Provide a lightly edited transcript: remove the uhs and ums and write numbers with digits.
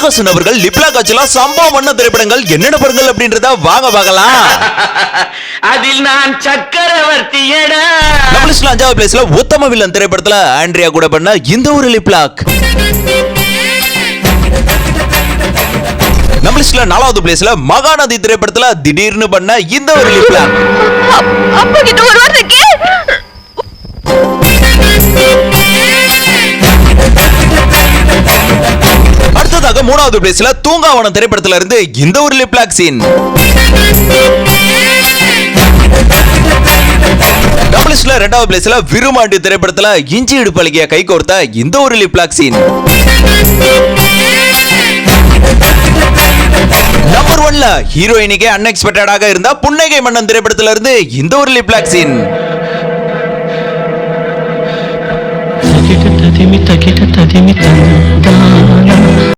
கமலஹாசன் அவர்கள் லிப்லா காட்சில சம்பவம் பண்ண திரைப்படங்கள் என்னென்ன படங்கள் அப்படின்றத வாங்க பார்க்கலாம். அதில் நான் சக்கரவர்த்தியடா. நம்ம லிஸ்ட்ல 5வது பிளேஸ்ல உத்தம வில்லன் திரைப்படத்துல ஆண்ட்ரியா கூட பண்ண இந்த ஒரு லிப்லாக். நம்ம லிஸ்ட்ல 4வது பிளேஸ்ல மகாநதி திரைப்படத்துல திடீர்னு பண்ண இந்த ஒரு லிப்லாக். அப்பா கிட்ட ஒரு வார்த்தை கே. அடுத்ததாக 3வது பிளேஸ்ல தூங்காவனம் திரைப்படத்துல இருந்து இந்த ஒரு லிப்லாக் சீன். நம்ம லிஸ்ட்ல 2வது பிளேஸ்ல விருமாண்டி திரைப்படத்துல இஞ்சி இடுப்பழகிய கை கோர்த்த இந்த ஒரு லிப்லாக் சீன். நம்பர் 1ல ஹீரோயினுக்கே அன்எக்ஸ்பெக்டடாக இருந்த புன்னகை மன்னன் திரைப்படத்துல இருந்து இந்த ஒரு லிப்லாக் சீன். தகிட ததிமி தகிட ததிமி தந்தானா